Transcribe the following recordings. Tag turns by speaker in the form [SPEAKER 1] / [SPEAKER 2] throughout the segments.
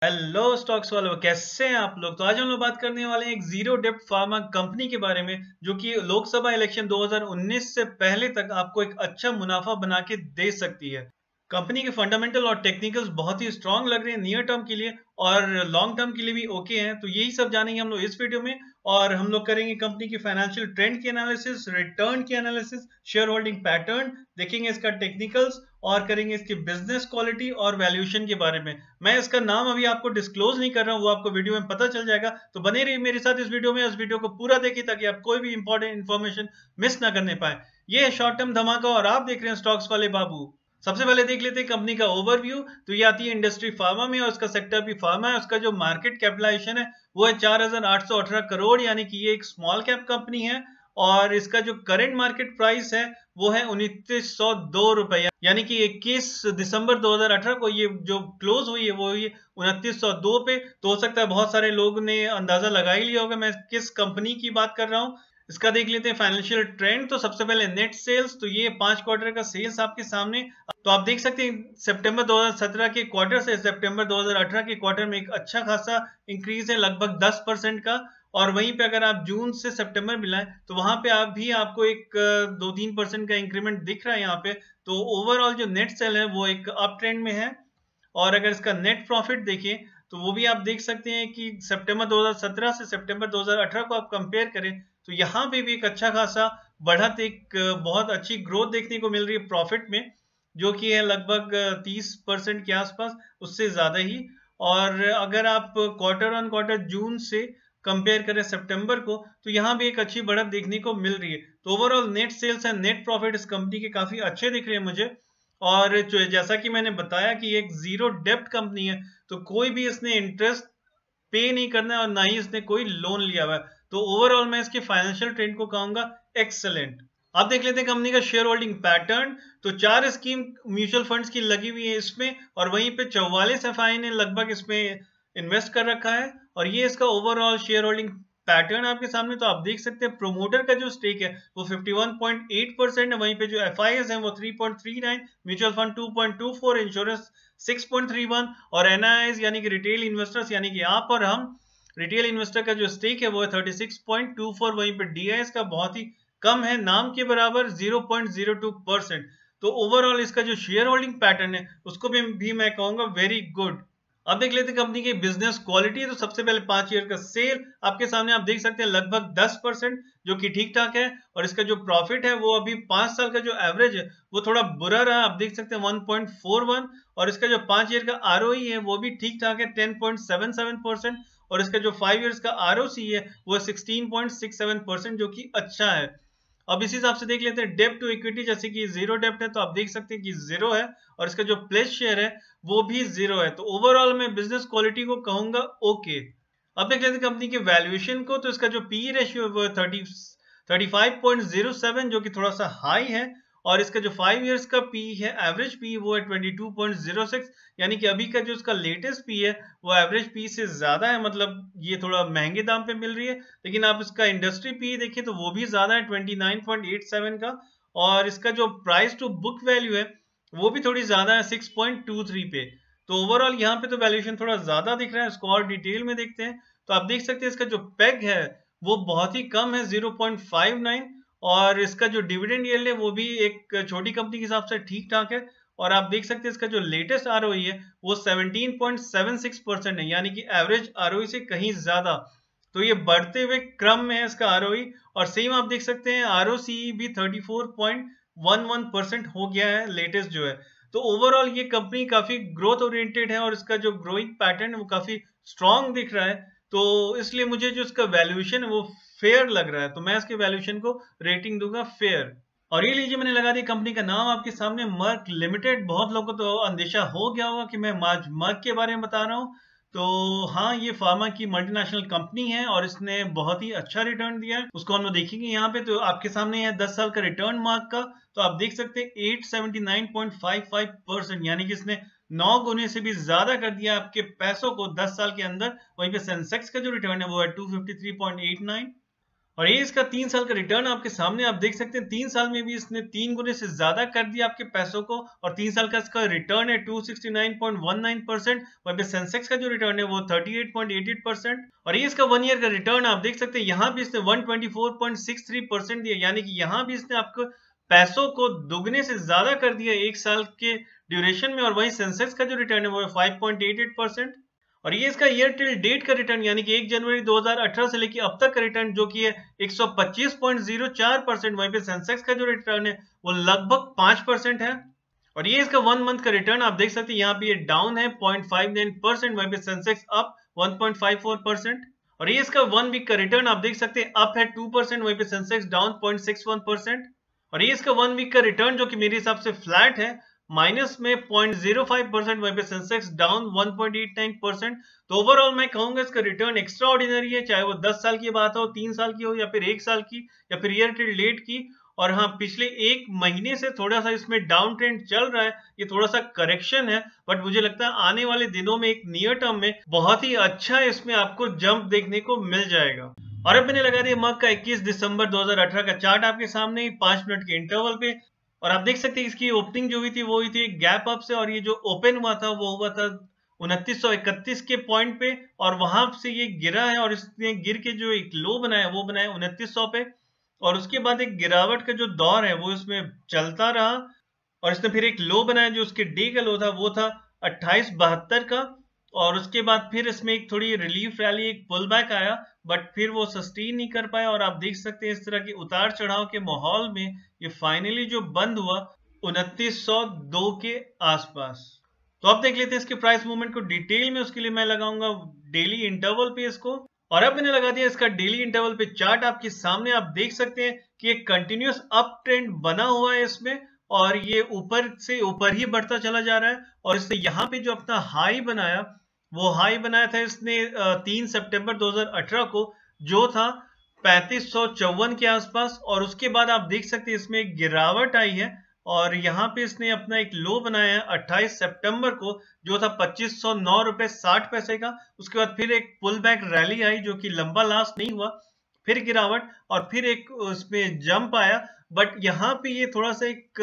[SPEAKER 1] Hello stocks वालों, कैसे हैं आप लोग। तो आज हम लोग बात करने वाले हैं एक जीरो डेब्ट फार्मा कंपनी के बारे में, जो कि लोकसभा इलेक्शन 2019 से पहले तक आपको एक अच्छा मुनाफा बना के दे सकती है। कंपनी के फंडामेंटल और टेक्निकल्स बहुत ही स्ट्रांग लग रहे हैं नियर टर्म के लिए, और लॉन्ग टर्म के लिए भी ओके हैं। तो यही सब जानेंगे हम लोग इस वीडियो में। और हम लोग करेंगे कंपनी की फाइनेंशियल ट्रेंड की एनालिसिस, रिटर्न की एनालिसिस, शेयर होल्डिंग पैटर्न, देखेंगे इसका टेक्निकल्स, और करेंगे इसकी बिजनेस क्वालिटी और वैल्यूएशन के बारे में। मैं इसका नाम अभी आपको डिस्क्लोज नहीं कर रहा हूँ, वो आपको वीडियो में पता चल जाएगा। तो बने रहिए मेरे साथ इस वीडियो में, इस वीडियो को पूरा देखिए ताकि आप कोई भी इंपॉर्टेंट इन्फॉर्मेशन मिस ना करने पाए। ये है शॉर्ट टर्म धमाका और आप देख रहे हैं स्टॉक्स वाले बाबू। सबसे पहले देख लेते हैं कंपनी का ओवरव्यू। तो ये आती है इंडस्ट्री फार्मा में, और उसका सेक्टर भी फार्मा है। उसका जो मार्केट कैपिटलाइजेशन है वो है 4,818 करोड़, यानी कि ये एक स्मॉल कैप कंपनी है। और इसका जो करंट मार्केट प्राइस है वो है 2902 रुपए, यानी कि 21 दिसंबर 2018 को ये जो क्लोज हुई है वो हुई 2902 पे। तो हो सकता है बहुत सारे लोगों ने अंदाजा लगा ही लिया होगा मैं किस कंपनी की बात कर रहा हूँ। इसका देख लेते हैं फाइनेंशियल ट्रेंड। तो सबसे पहले नेट सेल्स, तो ये 5 क्वार्टर का सेल्स आपके सामने। तो आप देख सकते हैं सितंबर 2017 के क्वार्टर से सितंबर 2018 के क्वार्टर में एक अच्छा खासा इंक्रीज है, लगभग 10% का। और वहीं पे अगर आप जून से सितंबर मिलाएं तो वहां पे आपको एक 2-3% का इंक्रीमेंट दिख रहा है यहाँ पे। तो ओवरऑल जो नेट सेल है वो एक अप ट्रेंड में है। और अगर इसका नेट प्रॉफिट देखें तो वो भी आप देख सकते हैं कि सितंबर 2017 से सितंबर 2018 को आप कंपेयर करें तो यहाँ पे भी एक अच्छा खासा बढ़त, एक बहुत अच्छी ग्रोथ देखने को मिल रही है प्रॉफिट में, जो कि है लगभग 30% के आसपास, उससे ज्यादा ही। और अगर आप क्वार्टर ऑन क्वार्टर जून से कंपेयर करें सितंबर को तो यहाँ भी एक अच्छी बढ़त देखने को मिल रही है। तो overall net sales and net profit इस कंपनी के काफी अच्छे दिख रहे हैं मुझे। और जैसा कि मैंने बताया कि एक जीरो डेब्ट कंपनी है, तो कोई भी इसने इंटरेस्ट पे नहीं करना है और ना ही इसने कोई लोन लिया हुआ है। तो ओवरऑल मैं इसके फाइनेंशियल ट्रेंड को कहूंगा एक्सेलेंट। आप देख लेते हैं कंपनी का शेयर होल्डिंग पैटर्न। तो 4 स्कीम म्यूचुअल फंड्स की लगी हुई है इसमें, और वहीं पे 44 एफआई ने लगभग इसमें इन्वेस्ट कर रखा है। और ये इसका ओवरऑल शेयर होल्डिंग पैटर्न आपके सामने। तो आप देख सकते हैं प्रोमोटर का जो स्टेक है वो 51.8% है, वहीं पे जो एफ हैं वो 3.39, म्यूचुअल फंड 2.24, इंश्योरेंस 6.31, और एनआईज यानी कि रिटेल इन्वेस्टर्स यानी कि आप और हम, रिटेल इन्वेस्टर का जो स्टेक है वो है 36.24। वहीं पे डीआईएस का बहुत ही कम है, नाम के बराबर 0.02%। तो ओवरऑल इसका जो शेयर होल्डिंग पैटर्न है उसको भी मैं कहूंगा वेरी गुड। अब देख लेते हैं कंपनी की बिजनेस क्वालिटी। तो सबसे पहले 5 ईयर का सेल आपके सामने आप देख सकते हैं लगभग 10%, जो कि ठीक ठाक है। और इसका जो प्रॉफिट है वो अभी 5 साल का जो एवरेज है वो थोड़ा बुरा रहा, आप देख सकते हैं 1.41। और इसका जो 5 ईयर का आरओई है वो भी ठीक ठाक है 10.77%। और इसका जो 5 ईयर्स का आरओसी है वो 16.67%, जो कि अच्छा है। अब इसी हिसाब से देख लेते हैं डेब्ट टू इक्विटी, जैसे कि जीरो डेब्ट है तो आप देख सकते हैं कि जीरो है। और इसका जो प्लेस शेयर है वो भी जीरो है। तो ओवरऑल मैं बिजनेस क्वालिटी को कहूंगा ओके। अब देख लेते हैं कंपनी के वैल्यूएशन को। तो इसका जो पी रेशियो है वो 35.07, जो कि थोड़ा सा हाई है। और इसका जो 5 इयर्स का पी है, एवरेज पी, वो है 22.06, यानी कि अभी का जो इसका लेटेस्ट पी है वो एवरेज पी से ज्यादा है, मतलब ये थोड़ा महंगे दाम पे मिल रही है। लेकिन आप इसका इंडस्ट्री पी देखें तो वो भी ज्यादा है 29.87 का। और इसका जो प्राइस टू बुक वैल्यू है वो भी थोड़ी ज्यादा है 6.23 पे। तो ओवरऑल यहाँ पे तो वैल्यूएशन थोड़ा ज्यादा दिख रहा है। इसको और डिटेल में देखते हैं तो आप देख सकते हैं इसका जो पेग है वो बहुत ही कम है 0.59। और इसका जो डिविडेंड यील्ड है वो भी एक छोटी कंपनी के हिसाब से ठीक ठाक है। और आप देख सकते हैं इसका जो लेटेस्ट आरओई है वो 17.76% है, यानी कि एवरेज आरओई से कहीं ज्यादा। तो ये बढ़ते हुए क्रम में है इसका आरओई। और सेम आप देख सकते हैं आरओसी भी 34.11% हो गया है लेटेस्ट जो है। तो ओवरऑल ये कंपनी काफी ग्रोथ ओरिएंटेड है और इसका जो ग्रोइंग पैटर्न है वो काफी स्ट्रांग दिख रहा है। तो इसलिए मुझे जो इसका वैल्यूएशन है वो फेयर लग रहा है। तो मैं इसके वैल्यूएशन को रेटिंग दूंगा फेयर। और ये लीजिए मैंने लगा दिया कंपनी का नाम आपके सामने, मर्क लिमिटेड। बहुत लोगों को तो अंदेशा हो गया होगा कि मैं मर्क के बारे में बता रहा हूँ। तो हाँ, ये फार्मा की मल्टीनेशनल कंपनी है और इसने बहुत ही अच्छा रिटर्न दिया है। उसको हम लोग देखेंगे यहाँ पे। तो आपके सामने है 10 साल का रिटर्न मार्क का। तो आप देख सकते हैं 879.55%, यानी कि इसने 9 गुने से भी ज्यादा कर दिया आपके पैसों को 10 साल के अंदर। वहीं पे सेंसेक्स का जो रिटर्न है वो है 253.89। और ये इसका 3 साल का रिटर्न आपके सामने आप देख सकते हैं। 3 साल में भी इसने 3 गुने से ज्यादा कर दिया आपके पैसों को, और 3 साल का इसका रिटर्न है 269.19%। वहीं पे सेंसेक्स का जो रिटर्न है वो 38.88%। और ये इसका 1 ईयर का रिटर्न आप देख सकते हैं, यहाँ भी इसने 124.63% दिया, यानी कि यहाँ भी इसने आपको पैसों को दुगने से ज्यादा कर दिया 1 साल के ड्यूरेशन में। और वहीं सेंसेक्स का जो रिटर्न है वो 5.88%। और ये इसका ईयर टिल डेट का रिटर्न, यानी कि 1 जनवरी 2018 से लेकर अब तक का रिटर्न जो कि है 125.04%। वहीं पे सेंसेक्स का जो रिटर्न है वो लगभग 5% है। और ये इसका 1 मंथ का रिटर्न आप देख सकते हैं, यहाँ पे ये डाउन है 0.59%। वहीं पे सेंसेक्स अप 1.54%। और ये इसका 1 वीक का रिटर्न आप देख सकते हैं, अप है 2%। वहीं पे सेंसेक्स डाउन 0.61%। और ये इसका 1 वीक का रिटर्न जो कि मेरे हिसाब से फ्लैट है, माइनस में 0.05%। वहीं पे सेंसेक्स डाउन 1.89%। तो ओवरऑल मैं कहूंगा इसका रिटर्न एक्स्ट्रा ऑर्डिनरी है, चाहे वो 10 साल की बात हो, 3 साल की हो, या फिर 1 साल की, या फिर ईयर टिल डेट की। और हाँ, पिछले 1 महीने से थोड़ा सा इसमें डाउन ट्रेंड चल रहा है, ये थोड़ा सा करेक्शन है, बट मुझे लगता है आने वाले दिनों में एक नियर टर्म में बहुत ही अच्छा इसमें आपको जंप देखने को मिल जाएगा। और अब मैंने लगा दिया मग का 21 दिसंबर 2018 का चार्ट आपके सामने 5 मिनट के इंटरवल पे। और आप देख सकते हैं इसकी ओपनिंग जो हुई थी वो हुई थी एक गैप अप से, और ये जो ओपन हुआ था वो हुआ था 2931 के पॉइंट पे, और वहां से ये गिरा है, और इसने गिर के जो एक लो बनाया वो बनाया 2900 पे। और उसके बाद एक गिरावट का जो दौर है वो इसमें चलता रहा, और इसने फिर एक लो बनाया जो उसके डे का लो था वो था 2872 का। और उसके बाद फिर इसमें एक थोड़ी रिलीफ रैली, एक पुल बैक आया, बट फिर वो सस्टेन नहीं कर पाया। और आप देख सकते हैं इस तरह के उतार चढ़ाव के माहौल में ये फाइनली जो बंद हुआ 2902 के आसपास। तो अब देख लेते हैं इसके प्राइस मूवमेंट को डिटेल में। उसके लिए मैं लगाऊंगा डेली इंटरवल पे इसको। और अब मैंने लगा दिया इसका डेली इंटरवल पे चार्ट आपके सामने। आप देख सकते हैं कि एक कंटिन्यूअस अप ट्रेंड बना हुआ है इसमें, और ये ऊपर से ऊपर ही बढ़ता चला जा रहा है। और इसने यहाँ पे जो अपना हाई बनाया वो हाई बनाया था इसने 3 सितंबर 2018 को, जो था 3554 के आसपास। और उसके बाद आप देख सकते हैं इसमें एक गिरावट आई है, और यहाँ पे इसने अपना एक लो बनाया है 28 सितंबर को, जो था 2509 रुपए 60 पैसे का। उसके बाद फिर एक पुल बैक रैली आई जो कि लंबा लास्ट नहीं हुआ, फिर गिरावट, और फिर एक उसमें जंप आया। बट यहाँ पे ये थोड़ा सा एक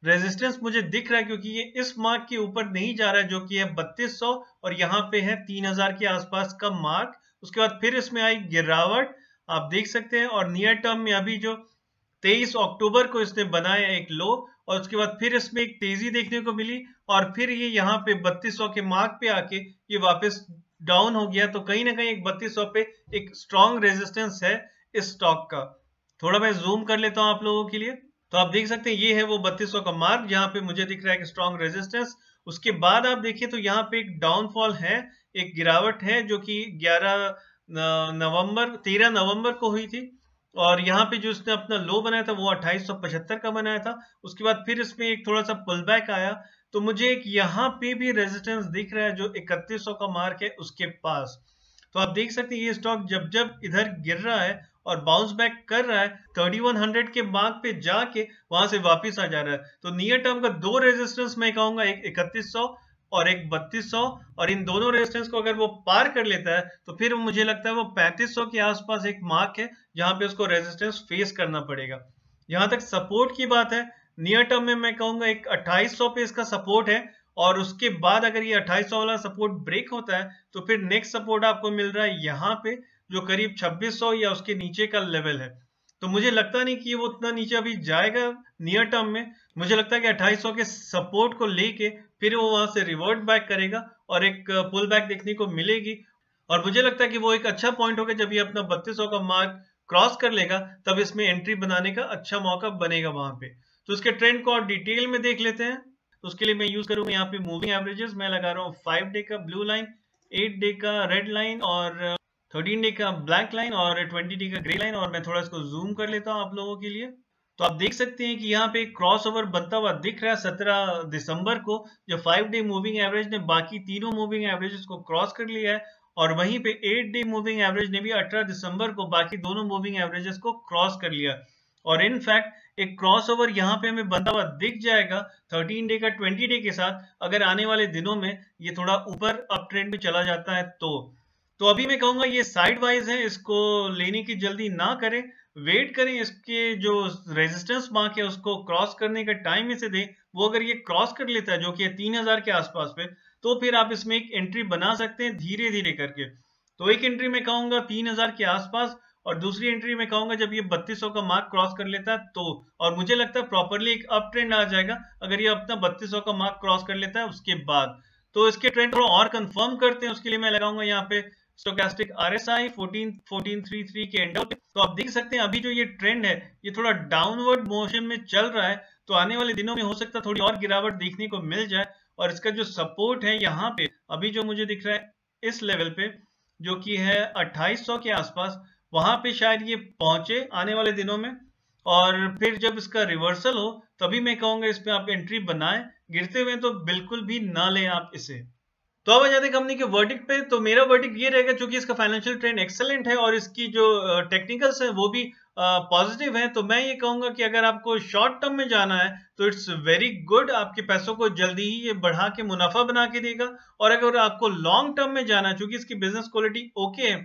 [SPEAKER 1] रेजिस्टेंस मुझे दिख रहा है, क्योंकि ये इस मार्क के ऊपर नहीं जा रहा है जो कि है 3200, और यहाँ पे है 3000 के आसपास का मार्क। उसके बाद फिर इसमें आई गिरावट, आप देख सकते हैं। और नियर टर्म में अभी जो 23 अक्टूबर को इसने बनाया एक लो, और उसके बाद फिर इसमें एक तेजी देखने को मिली, और फिर ये यहाँ पे 3200 के मार्क पे आके ये वापस डाउन हो गया। तो कहीं ना कहीं एक 3200 पे एक स्ट्रॉन्ग रेजिस्टेंस है इस स्टॉक का। थोड़ा मैं जूम कर लेता हूं आप लोगों के लिए, तो आप देख सकते हैं ये है वो 3200 का मार्क जहां पे मुझे दिख रहा है कि स्ट्रॉन्ग रेजिस्टेंस। उसके बाद आप देखिए तो यहाँ पे एक डाउनफॉल है, एक गिरावट है जो कि 13 नवंबर को हुई थी। और यहाँ पे जो इसने अपना लो बनाया था वो 2875 का बनाया था। उसके बाद फिर इसमें एक थोड़ा सा पुल बैक आया, तो मुझे एक यहाँ पे भी रेजिस्टेंस दिख रहा है जो 3100 का मार्क है उसके पास। तो आप देख सकते हैं ये स्टॉक जब जब इधर गिर रहा है और बाउंस बैक कर रहा है 3100 के मार्क पे जाके वहां से वापस आ जा रहा है। तो नियर टर्म का 2 रेजिस्टेंस मैं कहूंगा, एक 3100 और एक 3200। और इन दोनों रेजिस्टेंस को अगर वो पार कर लेता है तो फिर मुझे लगता है वो 3500 के आसपास एक मार्क है जहां पे उसको रेजिस्टेंस फेस करना पड़ेगा। जहां तक सपोर्ट की बात है, नियर टर्म में मैं कहूंगा एक 2800 पे इसका सपोर्ट है, और उसके बाद अगर ये 2800 वाला सपोर्ट ब्रेक होता है तो फिर नेक्स्ट सपोर्ट आपको मिल रहा है यहाँ पे जो करीब 2600 या उसके नीचे का लेवल है। तो मुझे लगता नहीं कि वो उतना नीचे अभी जाएगा नियर टर्म में। मुझे लगता है कि 2800 के सपोर्ट को लेके फिर वो वहां से रिवर्ट बैक करेगा और एक पुल बैक देखने को मिलेगी। और मुझे लगता है कि वो एक अच्छा पॉइंट होगा जब ये अपना 3200 का मार्क क्रॉस कर लेगा, तब इसमें एंट्री बनाने का अच्छा मौका बनेगा वहां पे। तो इसके ट्रेंड को और डिटेल में देख लेते हैं। तो उसके लिए मैं यूज करूंगा यहाँ पे मूविंग एवरेजेस। मैं लगा रहा हूँ 5 डे का ब्लू लाइन, 8 डे का रेड लाइन, और 13 डे का ब्लैक लाइन, और 20 डे का ग्रे लाइन। और मैं थोड़ा इसको जूम कर लेता हूँ आप लोगों के लिए। तो आप देख सकते हैं कि यहाँ पे क्रॉस ओवर बनता हुआ दिख रहा है 17 दिसंबर को, जो 5 डे मूविंग एवरेज ने बाकी तीनों मूविंग एवरेजेस को क्रॉस कर लिया है। और वहीं पे 8 डे मूविंग एवरेज ने भी 18 दिसंबर को बाकी दोनों मूविंग एवरेजेस को क्रॉस कर लिया। और इनफैक्ट एक क्रॉसओवर यहाँ पे हमें बनता हुआ दिख जाएगा 13 डे का 20 डे के साथ, अगर आने वाले दिनों में ये थोड़ा ऊपर अप ट्रेंड में चला जाता है तो तो अभी मैं कहूंगा ये साइड वाइज है, इसको लेने की जल्दी ना करें, वेट करें, इसके जो रेजिस्टेंस मार्क है उसको क्रॉस करने का टाइम इसे दें। वो अगर ये क्रॉस कर लेता है जो कि है 3000 के आसपास पे, तो फिर आप इसमें एक एंट्री बना सकते हैं धीरे धीरे करके। तो एक एंट्री मैं कहूंगा 3000 के आसपास, और दूसरी एंट्री मैं कहूंगा जब ये 3200 का मार्क क्रॉस कर लेता है तो। और मुझे लगता है प्रॉपरली एक अप ट्रेंड आ जाएगा अगर ये अपना 3200 का मार्क क्रॉस कर लेता है उसके बाद। तो इसके ट्रेंड थोड़ा और कंफर्म करते हैं, उसके लिए मैं लगाऊंगा यहाँ पे स्टोकेस्टिक RSI 1433 के एंडल पे। तो आप देख सकते हैं अभी जो ये ट्रेंड है ये थोड़ा डाउनवर्ड मोशन में चल रहा है, तो आने वाले दिनों में हो सकता है थोड़ी और गिरावट देखने को मिल जाए। और इसका जो सपोर्ट है यहाँ पे अभी जो मुझे दिख रहा है इस लेवल पे जो कि है 2800 के आसपास, वहां पे शायद ये पहुंचे आने वाले दिनों में। और फिर जब इसका रिवर्सल हो तभी मैं कहूंगा इस पे आप एंट्री बनाएं, गिरते हुए तो बिल्कुल भी ना लें आप इसे। तो अब आ जाते हैं कंपनी के वर्डिक्ट पे। तो मेरा वर्डिक्ट ये रहेगा, क्योंकि इसका फाइनेंशियल ट्रेंड एक्सेलेंट है और इसकी जो टेक्निकल्स है वो भी पॉजिटिव है, तो मैं ये कहूंगा कि अगर आपको शॉर्ट टर्म में जाना है तो इट्स वेरी गुड, आपके पैसों को जल्दी ही ये बढ़ा के मुनाफा बना के देगा। और अगर आपको लॉन्ग टर्म में जाना है, चूंकि इसकी बिजनेस क्वालिटी ओके है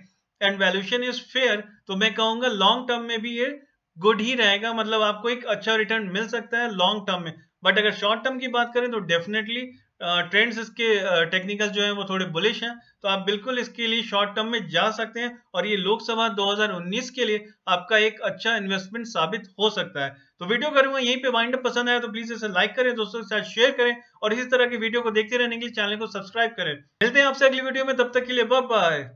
[SPEAKER 1] एंड वैल्यूएशन इज फेयर, तो मैं कहूंगा लॉन्ग टर्म में भी ये गुड ही रहेगा, मतलब आपको एक अच्छा रिटर्न मिल सकता है लॉन्ग टर्म में। बट अगर शॉर्ट टर्म की बात करें तो डेफिनेटली ट्रेंड्स इसके टेक्निकल जो है वो थोड़े बुलिश हैं, तो आप बिल्कुल इसके लिए शॉर्ट टर्म में जा सकते हैं और ये लोकसभा 2019 के लिए आपका एक अच्छा इन्वेस्टमेंट साबित हो सकता है। तो वीडियो करूंगा यहीं पे वाइंड अप, पसंद आया तो प्लीज इसे लाइक करें, दोस्तों के साथ शेयर करें और इसी तरह की वीडियो को देखते रहने के लिए चैनल को सब्सक्राइब करें। मिलते हैं आपसे अगली वीडियो में, तब तक के लिए बाय बाय।